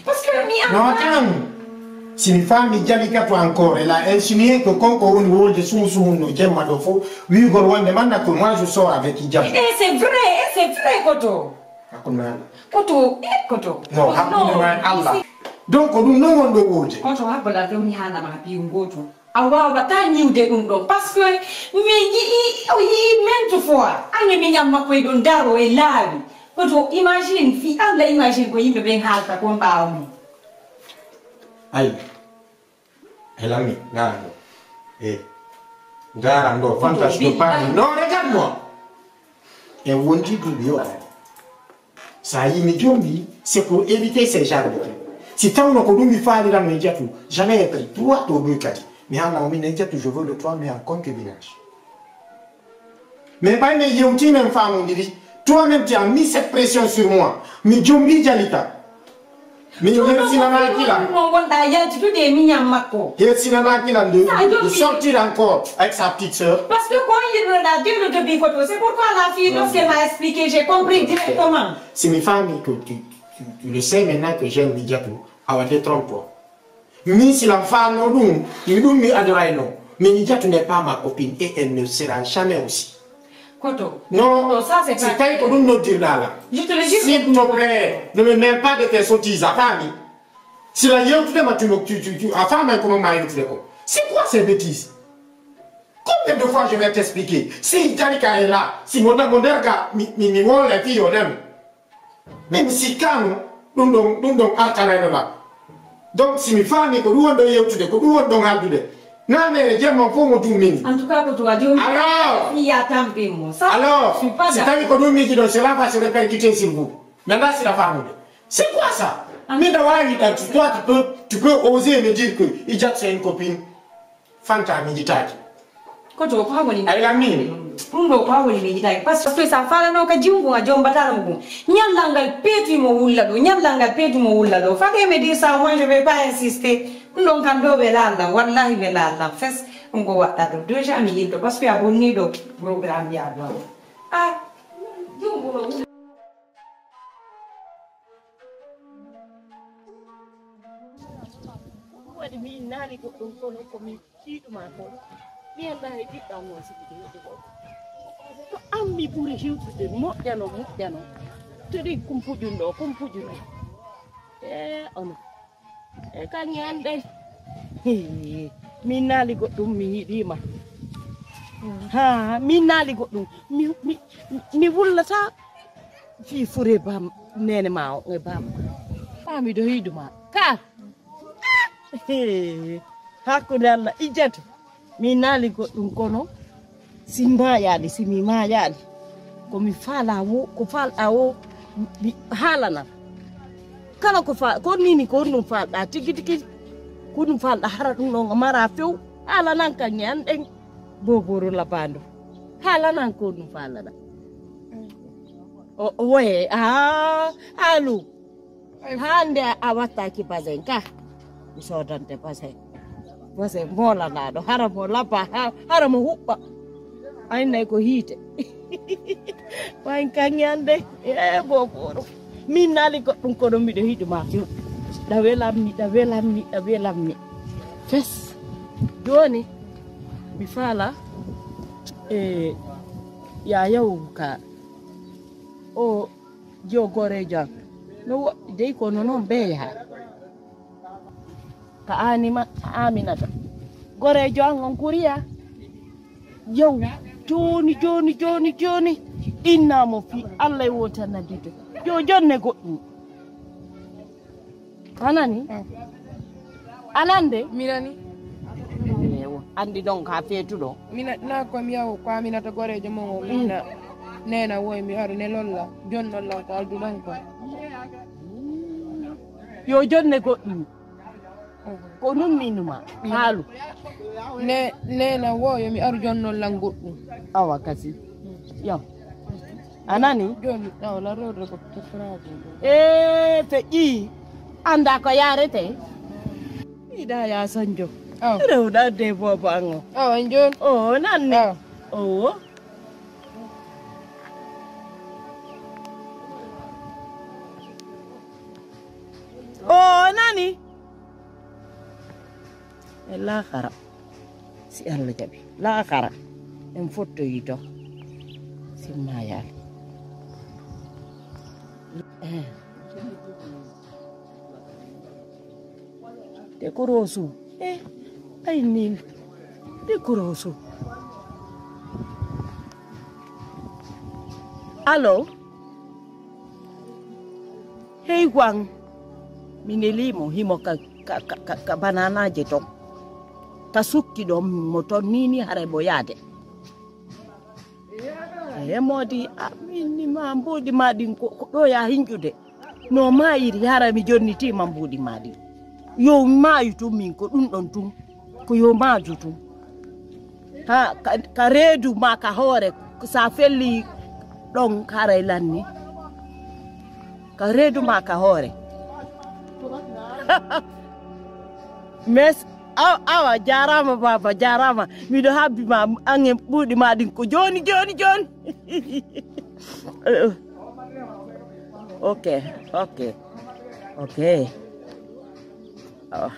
Parce que non, attends. Si une femme est jalika pour encore, elle a insinué que quand on roule de sous nous j'aime madofo, oui, Gorwan demande que moi je sors avec hijab. Et c'est vrai, Koto. Koto. Non, Allah. Donc, on nous on doit dire. Koto, abala de mihana ma piungoto. Awa bata de undo parce que même tu fois, anye mi nyama ko don daro e labi. Koto, imagine fi Allah imagine ko yimbe ben halta ko mbawmi. Aïe, elle a mis, Garando. Garando, fantastique, parle. Non, regarde-moi. Et on dit que ça y est, c'est pour éviter ces genres de trucs. Si tant qu'on nous fait dans les médias, jamais être toi, tu as mais en la médias, je veux de toi, mais en concubinage. Mais pas une même femme, on dit, toi-même, tu as mis cette pression sur moi. Mais Djombi Jalita. Mais il y a un cinéma qui l'a. Il y a un cinéma qui l'a de sortir encore avec sa petite soeur. Parce que quand il a dit le début photo, c'est pourquoi la fille, lorsqu'elle m'a expliqué, j'ai compris directement. C'est mes femmes que tu le sais maintenant que j'aime Bidiatou. Ah ouais, trompe-toi. Mais si la femme non, il nous met à non. Mais Bidiatou n'est pas ma copine et elle ne sera jamais aussi. Koto. Non, ça c'est pas. C'est pour nous dire là. Je te le dis. S'il te plaît, ne me mêle pas de tes sottises à famille. Si la yeux, tu à femme, comment m'a c'est quoi ces bêtises? Combien de fois je vais t'expliquer? Si Jalika est là, si mon gars, les filles, on aime. Même si quand nous, là. Donc, si mes femmes, que nous, on doit y aller, que nous, on doit y non, mais j'aime mon pauvre tout mini. En tout cas, quand tu as dit, alors, il y a tant de mots. Alors, c'est à dire que nous, mais cela va se répercuter sur vous. Maintenant, c'est la femme. C'est quoi ça? Mais d'abord, toi, tu peux oser me dire que Ijat c'est une copine. Fanta militaire. Quand tu vois, elle a mis. Parce que ça fait un peu de jumbo à John Batarango. Nyalangal pétu mo wulado, nyalangal pétu mo wulado. Fake me dire ça, moi je vais pas insister. Non, quand on veut là, wallahi velala. Fes, on go à ta deux amis, parce qu'il y a abonné le programme. Ah, jumbo. Mi nani ko ɗum kono komi tiiɗuma kon mi anda e ɓiɗɗam noon siki ɗeɗe ko to an mi ɓuuri hiwtude moƴƴano to ɗi kumpuƴun ɗo ono e kañi an ɗey min naali goɗɗum mi yiɗima ha min naali goɗɗum mi wullata fi fure bam nene ma o e bam ɓamiɗo hiiduma ka hakkude Allah ijjatu min naali goɗɗum kono si mayaali si mi mayaali komi faala wo ko falɗa wo mi haalanan kala ko nini ko ɗum falɗa tigi tigi ko ɗum falɗa hara ɗum ɗo mara few haalanan kañƴe an ɗen boboro labando haalanan ko ɗum falɗa woye alu hande a wattaki basen ka mi sodante basen molanaɗo hara mo labba hara mo huɓɓa aynnayi ko hiite wayin kañƴande e boboro min naali goɗɗum kono miɗo hiɗuma few ɗa welammi fes joni mi faala yayawu ka o jo gorejo an no woɗɗi dey kono noon beeya ka anima aminata gorejo an on kuriya yow joni innamo fi Allah e wotanadito yo jonne goɗɗum anani anande minani andi donc ha feetuɗo mina na komi yaw ko aminata gorejo mon o mina nena woy mi ara ne lolla jonnolla ko alduɗan kon yo jonne goɗɗum ko ɗum minuma haalu nena woyo mi aru jonnollan goɗɗum awa kasi yo anani joni ɗawla rewde ko tefrago feƴƴi anda ko yarete iɗa ya sanjo rewɗa de bobo an o awa joni o nanne o Oh, nani? La khara. Si Allah jabi. La khara. En photo yito. Si mayal. Dekorosu. Ay nin. Dekorosu. Allo? Hey Wang. Minelimo himo ka banana jetok. Tasukki dom moto nini hare boyade. Modi amini mambudi madi ko ya hinjude. No mayiri hara mi jonniti mambudi madi. Yo mayu tum min ko dum don tum ko yo maju tum. Ha ka redu ma ka hore sa felli don kare lanni. Ka redu ma ka hore. Mes awa jarama baba jarama mido habbi ma angen budi ma din ko joni okay oh.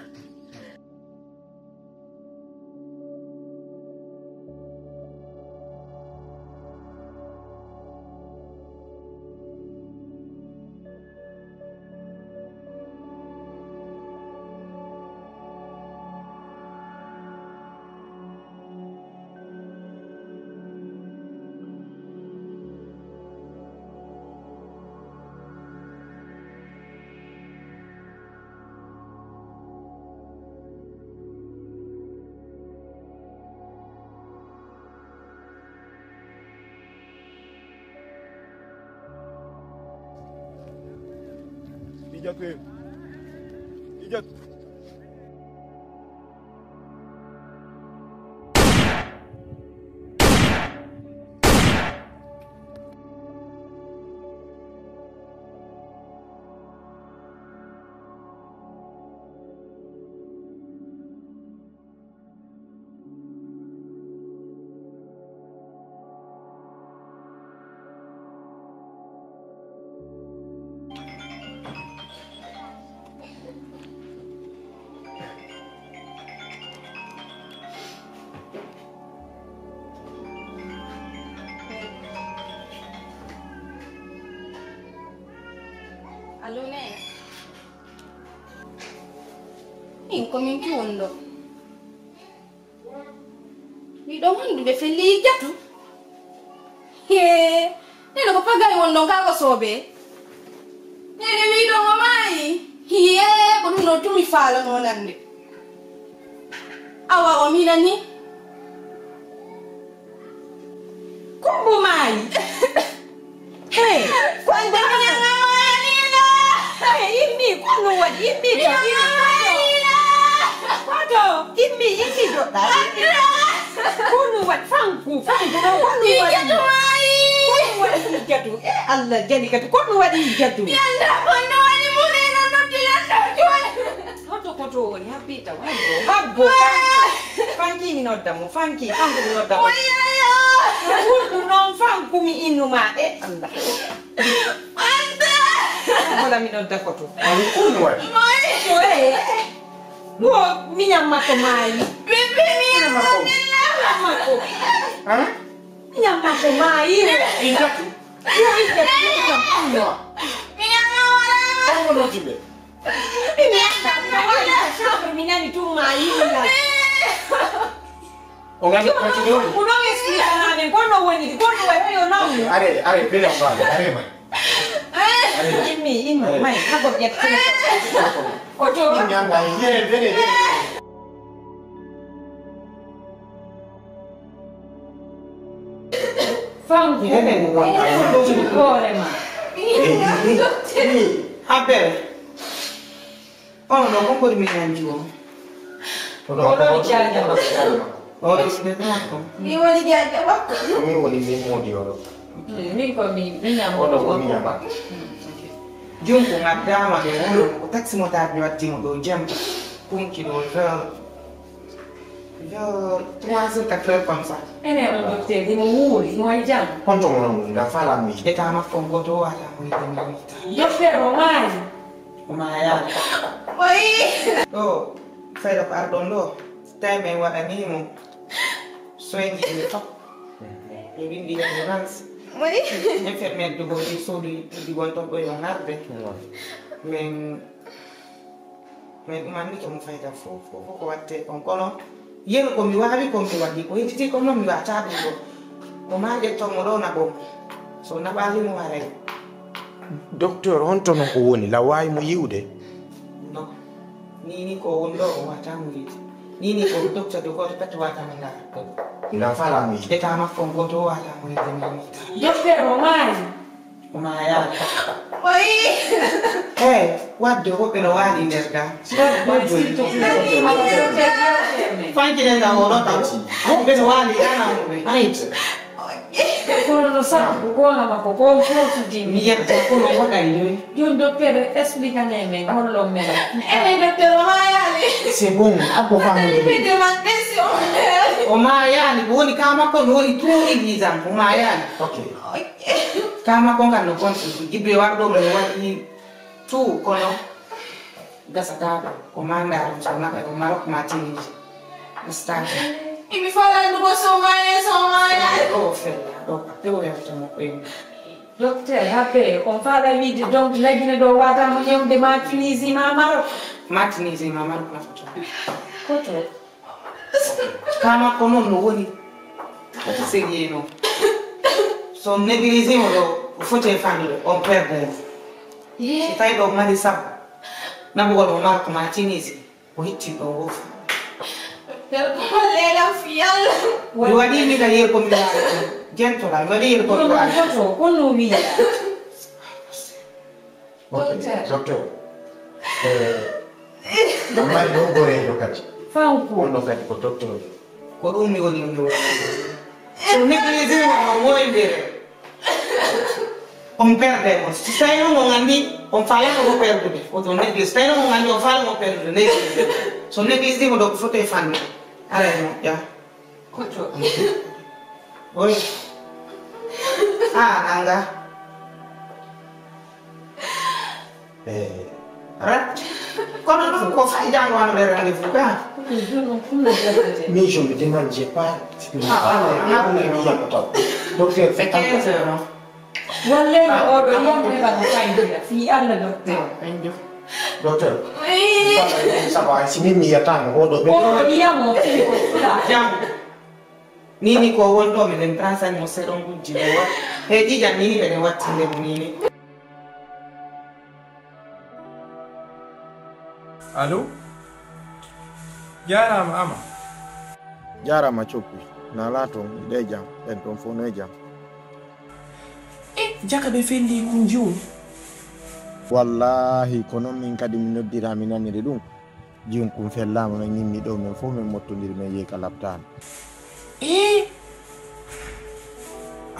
Ijat. Allo nena. Incominci undo. Mi domando be felli jatu. Nene ko pagai wondo ka ko sobe. Nene mi do mai. Ko no tumi fala no nande. Awa o mi nani. Kumbu mai. Hey, kwanda nyanga. Imi kono wa imi do Kwato imi do kono wa fanku kono wa jatu Allah jadi katu kono wa jatu yalla kono wa ni muneno no tilanda koto woni hapita habbo fanki mi nodda mo fanki mi nodda mo wuldu non fanku mi innuma Allah Hola mi nodda koto. Ali kuno wa. Mai. Wo mi nyamma ko mai. Bebe mi nyamma ko. Ha? Mi nyamma ko mai. Ijat. Yo ijat ko kuno. Mi nyamma wala. Tango no tibe. Mi nyamma wala. Sabe mi nani tu mai la. Ongani ko tibe. Kuno explica nani kono woni kono wa yo namu. Are bela ngale. Are mai. Imi mai habo ya kile. Koto Nyanga ye bele. fangu. Kore ma. Abel. Oh no, kung mi nanjo. Kono bicara ma. Oh, isbetako. Ni wali jaja wako. Kami woni me modi oro. Mi ko mi nyamma Ono ko nyamba. Junko ngadama ke ngolo taxi mota bi watti mo do jam. Kum kilo vers 3-4 heures comme ça. Ene on te di mo wuri mo ai jam. Konto mo da fala mi. Et à ma fongo do ala mo ite mi. Io spero mai. Maya. Oi. Oh, fai da pardon lo. Tay men waɗanimo soyni ɓe fop ɓe windi ambulance Oi. infirmiére dugoɗi soodi digon ton ɗo yo ngarde min ɗumanni komi fayta fof ko watte on kono yeno komi wawi komi waɗi ko hedditi ko noon mi wata ɗum ɗo o maƴettomo ɗo naɓom so naɓalimo waray docteur on to non ko woni la wawi mo yiwde non ni ko woni ɗo o watamo yiide ni ko docteur de goto pette watamo ndara ina falami état makko on goto watamo yiide mi docteur o maayi o mayaɗo Oi. wadde woɓɓe no waali nder ga fankinen ga oɗo taw woɓɓe no waali anamuɓe ayt kono sabu gona makko ko fotudi mi yetta kono waɗani ɗoy joni docteur explique men hollo men Docteur Mayali. c'est bon abbo famude Mi demande question. o mayani ko woni ka makko no woni tout église am o mayani ok ka makko ngal no gonto jibbe warɗo ɓe waɗi tout kono gasataɗo ko mandaro so naɓe o marok matiniji gasataɗo Mi fala ndugo Mayali. ɗo fella ɗo te o yaftamo ɓoyni docteur happe on faala wiide donc lagine ɗo watamo ñewde ma Tunisie ma Maroc matiniji ma marok nafoto koto ka makko noon no woni oti série noon so néglisé mo ɗo o foti e fannude on perde si tawi ɗo mari sabu nabugol mo marko ma tinisi o hetti ɗo wof Lela fial. mi waɗi mi ka yeeri komi wawi jentola mi waɗi yeeri komi wawi koto kono wiya docteur mari ɗo gorejo kadi fanko onɗo kadi ko docteur ko ɗum mi woni mi waɗi so néglisé mo moydere on perde mo so tawi noon on anndi on falano mo perdude oto néglisé so tawi noon on anndi on falano perdude néglisé so néglisé mo ɗo ko foti e fannude ara mo ƴa koto oy anga rat kono ɗum ko fay janggo wano ɓe rendez-vous ka mais je me demande j'ai pas docteur fait 15 heures walle oɗo yomɓe bano fayndira fi allah docteur docteur Oi. ça va si min mi yiyatama oɗo ɓe oɗo yiyamo fii ko fula jam nini ko wonɗo miɗen transani mo seeɗon gujji o wat he ƴiƴam nini ɓeɗen wattinde mo nini allo jarama ama jarama coppi nala toon ɗe jam ɓen toon fof noye jam jaka ɓe felli kum joni wallahi ko noon min kadi mi noddira mi nanire ɗum joni kum fellama min nimmi ɗo min fof min mottodiri min yehi ka labtano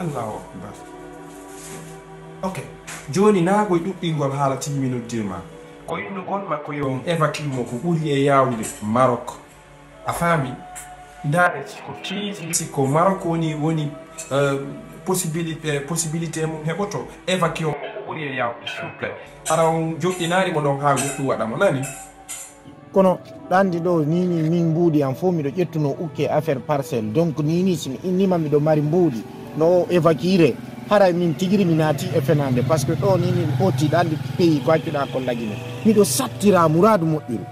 allahu akbar ok joni nagoye ɗuɗɗingol haala timmi noddirma ko inno gonma ko yo évacue mo ko ɓuuri e yawde Maroc a faami ndaare ko tiiti sikko Maroc woni possibilité mum heɓoto évacue mo ko ɓuuri e yawde s'il vous plaît ara on joɗɗinarimo ɗon ha goɗɗum waɗamo nani kono ɗandi ɗo nini min mbuuɗi am fof miɗo ƴettuno ukke affaire parcelle donc nini somi innima miɗo mari mbuuɗi no évacuire haray min tigiri mi naati e fenande par ce que ɗo nini ɓotti ɗandi pays ko accuɗa ko lagine miɗo sattira mouradu moƴƴuru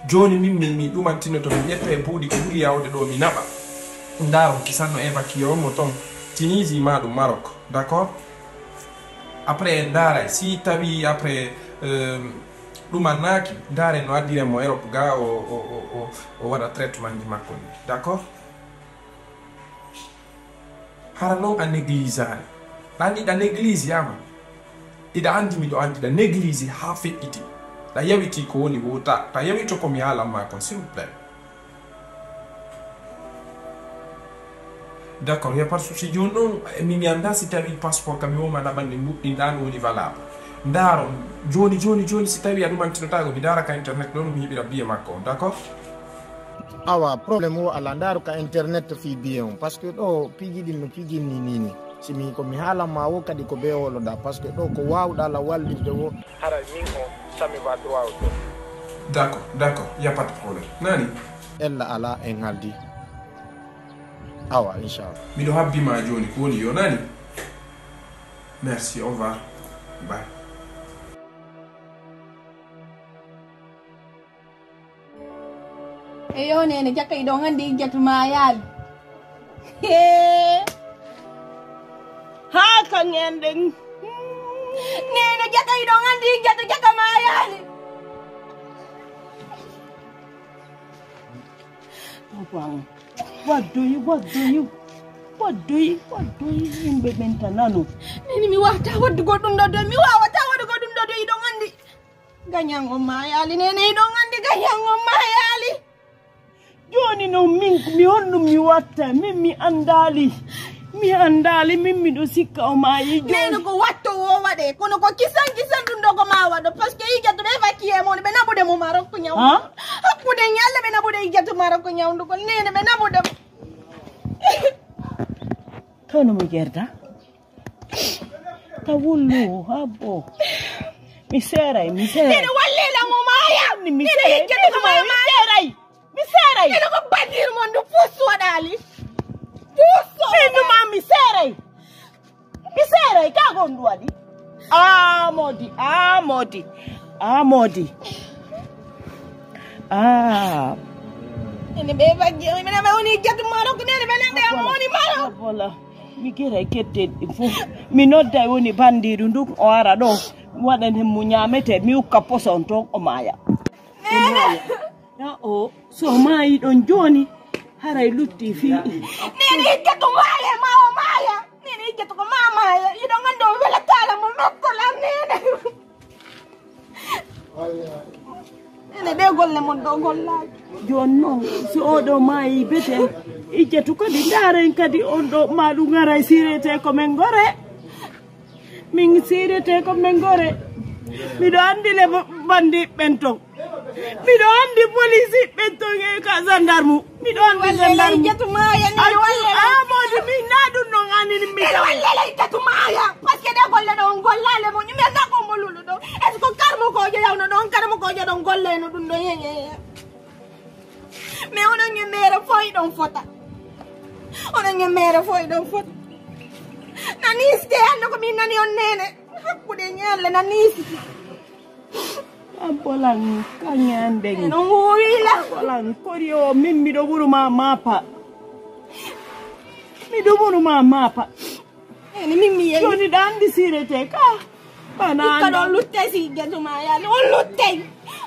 joni min mi ɗumantino to mi ƴetta e buuɗi ko ɓuuri yawde ɗo mi naɓa ndaron kisanno évacué omo toon Tunisie ma ɗum Maroc d' accord après ndaara si tawi après ɗumannaki ndaare no addiremo Europe ga o waɗa traitement ji makko ni d' accord hara noon a néglisani ɗanɗiɗa néglige yama iɗa andi miɗo andiɗa néglige ha feƴƴiti ɗa yawiti ko woni wota ta yawito komi haalanma kon s'il vous plaît d' accord y a pas de souci joni ɗon mimi anda si tawi passeport kam mi woma naɓanɗe mbuɗɗinɗa no woni valable ndaaro joni si tawi a ɗumantinotago mi daraka internet ɗon mi yiɓira biye makko on d' accord awa probléme o ala ndaru ka internet fi biye on par ce que ɗo piiji ɗin no piijinni nini simi komi haalanma wo kadi ko be woloɗa par ce que ɗo ko wawɗa la wallirde wo hara min o ça me va droit au dos. D'accord, y a pas de problème. Nani? Elle ala engaldi. Awa, Inch'Allah. Mi do habbi ma joni ko woni yo nani? Merci, au revoir. Bye. Eyo nene jaka idongan di jatu mayal. Ha kangendeng. Nene jaka idongan di jatu jaka mayal. Bang. What do you imbe mentanano? Nene mi wata wadu godum dodo mi wata wadu godum dodo idongan di. Ganyang mayali nene idongan di ganyang mayali. Joni no mi honno mi watta mi andali mi do sikka o mayi joni nene ko watto wo wade kono ko kisan dum do ko ma wado parce que ijatu be vakiye mon be nabude mo marok ko nyaw hakkude nyalle be nabude ijatu marok ko nyaw ko nene be nabude tono mo gerda tawullu habo mi seray nene wallela mo maya mi seray Miserai. Ino ko badir mo ndu puso wadali. Ino ma miserai. Ka gondu wadi. Amodi. Ini beba je mi na woni jatu maro ko nene benande amoni maro. Vola. Mi gera kette fu mi nodda woni bandiru ndu o ara do wadan hem mu nyamete mi ukka poson to o maya. Ya o so mai don joni haray lutti fi nene jatu maya ma o maya nene jatu ko mama yi do ngando wala kala mo nokko la nene nene be golle mon do golla jonno so do mai bete ijatu ko di daren kadi on do madu ngaray sirete ko men gore min sirete ko men gore mi do andi le bandi bento mi do andi police bento nge ka gendarme mi do andi gendarme jatu maya ni walle amodi mi nadu no ngani ni mi do walle jatu maya parce que de golle do gollale mo nyime na ko molulu do est ce que karmo ko je yawno don karmo ko je don golle no dum do yeye me ono nyemere foi don fota naniste ando ko min nani on nene hakkude nyalle nanisi Ambolang kanyandeng. No wila. Ambolang korio mimi do buru mapa. Mi do buru mapa. Ni mimi ye. Joni dandi sirete ka. Banana. Ikado lutte si getu maya. On lutte.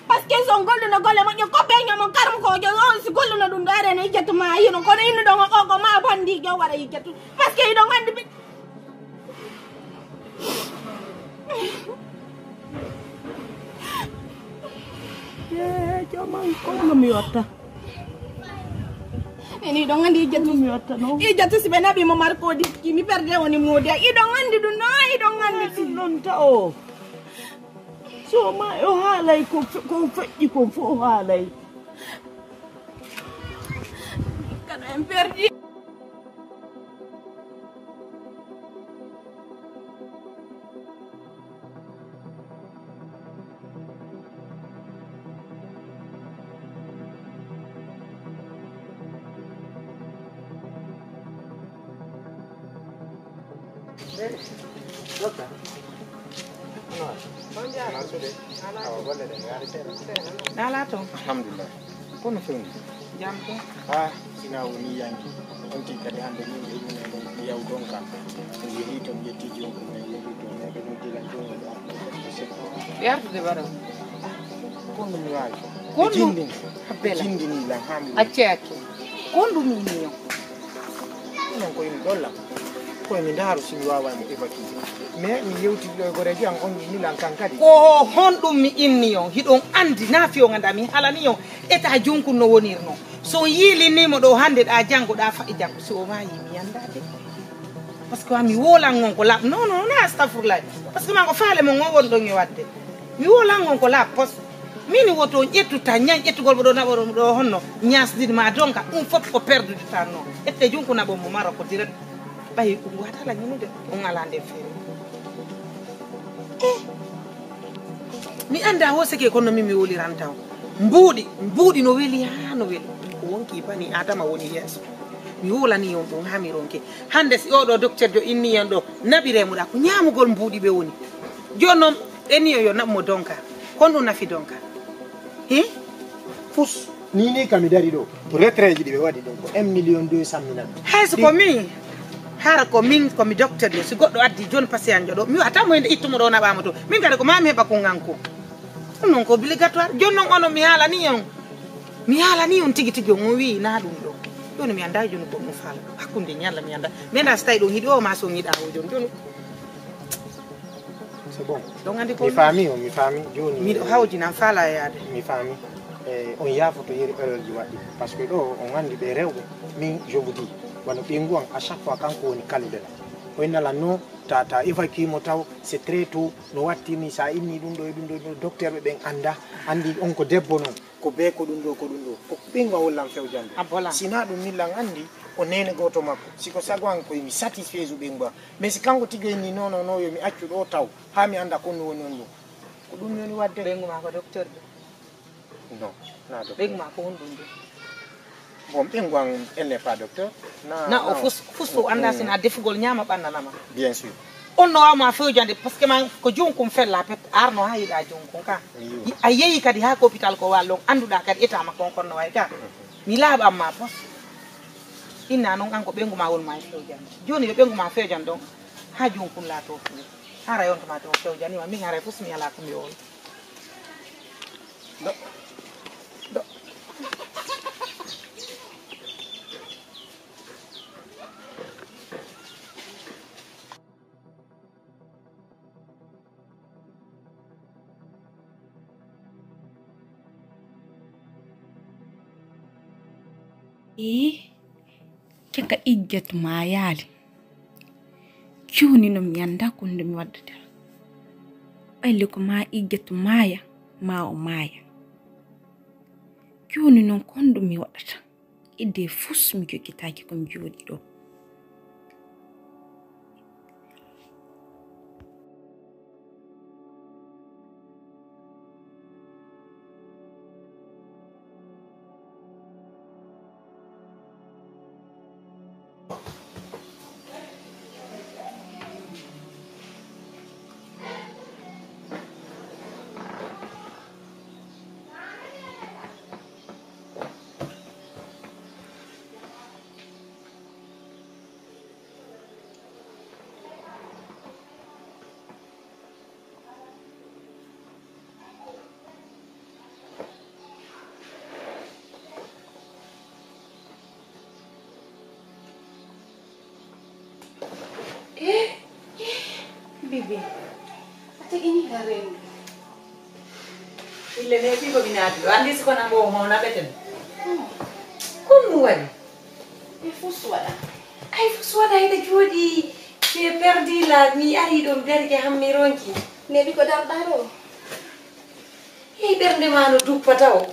Parce que son goldo no golle mo ko be nyamo karam ko jo on si goldo no dum dare ne getu maya no ko inu do ko ma bandi jo wara getu. Parce que do ngandi Jaman ko mi watta. Ini do ngandi jatu mi watta no. I jatu si benabi mo marko di mi perde woni modia. I do ngandi du no I do ngandi non ta o. So ma o halay ko feji ko fo halay. Kan em perdi. Alhamdulillah. Kono fendi. Jam ko. Sina woni yanki. On ti kadi hande ni yaw donka. Ni hito yetti jonko ne yetti to ne be no dila to. Yarde baro. Kono mi wawi. Kono jindi. Habela. Jindi ni la alhamdulillah. Acceake. Kondo mi niyo. Non ko en dolla. Ko en ndaru si wawa mi evacuer. Mais mi yewti go rejo an on ni lan kan kadi. Ko hondum mi inni yon hidon andi na fiyo nganda mi halani yon eta jonku no wonirno. So yili ni mo do hande da jango da fa jango so ma yimi yanda de. Parce que mi wola ngon ko lab non na astaghfirullah. Parce que man ko faale mo ngon do ngi wadde. Mi wola ngon ko lab pos mini woto ettu ta nyang ettu gol do na boro do honno nyas di ma donka fop ko perdre du temps non. Ette jonku na bo mo maro ko direct. Bayi ko wata la nyinu de on ala de fere. mi anda wo sake kono mi woli rantaw mbudi no weli ha no weli wonki pani adama woni yeso mi wolani on don ha mi ronke hande si odo docteur jo inni en do nabiremu da ko nyamugol mbudi be woni jonnom eni yo nammo donka kono nafi donka fus ni kami dari do retreji di be wadi donc 1,200,000 hayso ko mi har ko min ko mi docteur de si goddo addi jon patient jo do mi wata mo ittumo do nabama to min gade ko mami heba ko nganko non ko obligatoire jonnon ono mi hala ni on tigi tigi on wi na dum do joni mi anda joni ko mo fala hakkunde nyalla mi anda mi anda stay do hidi o ma so ngida o joni c'est bon donc andi ko mi fami joni mi do hawji nan fala yaade mi fami on yafoto yeri erreur ji waddi parce que do on andi be rewbe min je vous dis wano be ngwan à chaque fois kanko woni kalde o inala no ta évacue mo taw c'est très tôt no wattini sa inni dum do docteur be ben anda andi on ko debbo non ko be ko dum do ko be ngwa wollam fewjande sina dum millan andi o nene goto makko siko sagwan ko mi satisfait be ngwa mais si kanko tigay ni non yo mi accu do taw ha mi anda ko woni on ko dum yoni wadde be ngwa ko docteur non na do be ngwa ko on dum bon ngwan elle n'est pas docteur na o fusto anda sina defugol nyama bannanama bien sûr on no ma fewjande parce que man ko jonkum fella pet arno hayida jonkum ka ayeyi kadi ha hôpital ko wallo anduda kadi etama kon no way ka mi laaba amma pos inna non anko bengu ma wol ma fewjande joni be bengu ma fewjande don ha jonkum la to fu ha rayon to ma to fewjande ma mi ngare fus mi ala ko mi wol do keka ijjat ma yaali ciuni no mi anda ko nde mi waddata ɓayli ko ma ijjatu maaya ma o maaya ciuni non kondu mi waɗata idde fus mi jokkitaki ko mi jooɗi ɗo Bibi, ate ini garen. Ile ne fi ko binati, andi siko na ngo mo na beten. Kum wari. e fuswada Ay fuswada ide jodi. J'ai perdu la mi ari dom derge hammi ronki. ne bi ko dal daro E bernde mano duppata o.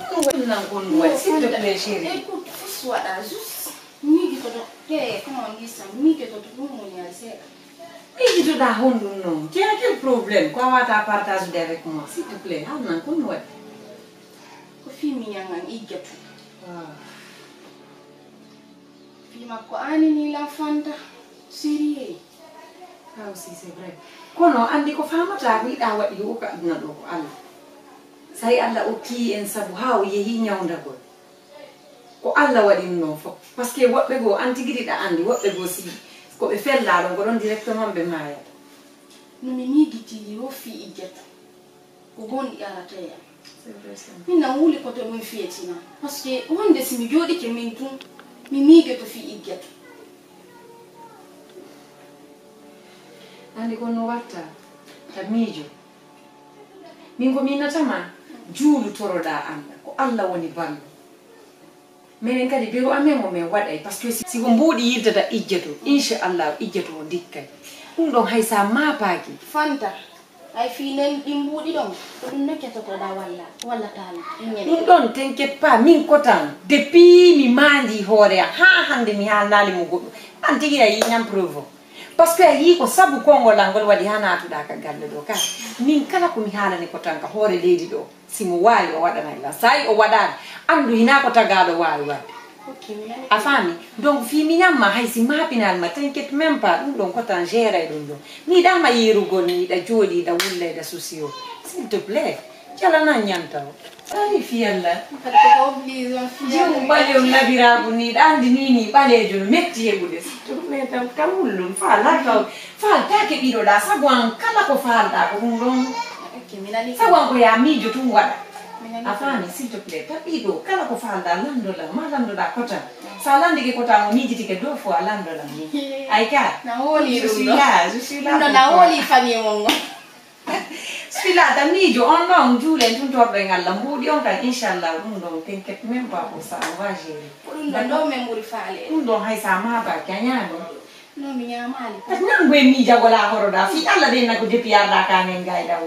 Nan kon wari, s'il te plaît chérie. écoute fuswada juste mi gi ko do comment on dit ça mi gi ko do mo ni ase Et tu as hondu non. Tu as quel problème? Quoi va ta partager avec moi? S'il te plaît, nan kon wari. ko fi mi yangan ijjatu fi makko ani ni l'enfanta sérieux Ah aussi c'est vrai. Kono andi ko famata ko ida wadi ko aduna do ko Allah. Sai Allah okki en sabu ha o yehi nyawnda ko Allah wadi non fo parce que wobbe go anti gidida andi wobbe go si ko be fella do ko don directement be maya. no mi migiti wo fi ijjatu ko gon yarata ya C'est vrai ça. min na wuli ko to min fietina parce que wonde si mi jodi ke min tun mi migeto fi ijjatu Andi ko no watta tamijo. Min ko minatama juulu toroda anda ko Allah woni ballo. Menen kadi biro amen mo men waday parce que si ko mbudi yirdata ijjeto inshallah ijjeto o dikkay. Dum don haysa mapaki. fanta ay fi nen dimbudi don ko dum nekketo ko da walla tala Dum don t'inquiète pas min kotan depuis mi mandi hore ha hande mi halali mo goddo antigi ay nyam preuve parce que yi ko sabu konngol angol waɗi ha natuɗa ka galle ɗo ka min kala komi haalani ko tan ka hoore leydi ɗo simo wawi o waɗanayla sa yi o waɗani andu hina ko tagaɗo wawi wadde a faami donc fi mi ñamma hay si mapinal ma t'inquiète même pas ɗum ɗon kotan géré ɗum ɗon mi ɗama yerugol mi yiɗa jooɗiɗa wullayɗa souci o s'il te plaît jalana ñanta o ay fiyalla jewmu ɓalew labiragu ni ɗa andi nini ɓalejo no metti heɓude mais tam wullum faltake ɓiɗoɗa sago an kala ko falɗa ko ɗum ɗon sago an ko ya miijo tum waɗa a faami s'il te plaît taɓiɗo kala ko falɗa landolam ma landoɗa kotan sa landike kotan o miijitike 2 fois landolam ni ay ka je suis là Sfila da mijo on non giulen tun torre ngalla mbudi on kan inshallah dum don t'inquiète même pas pour ça on va gérer dum do me muri faale dum don hay sa ma ba kanyano no mi nyamali tak nan gwe mi jagola horoda fi alla de na ko depi arda ka men gayda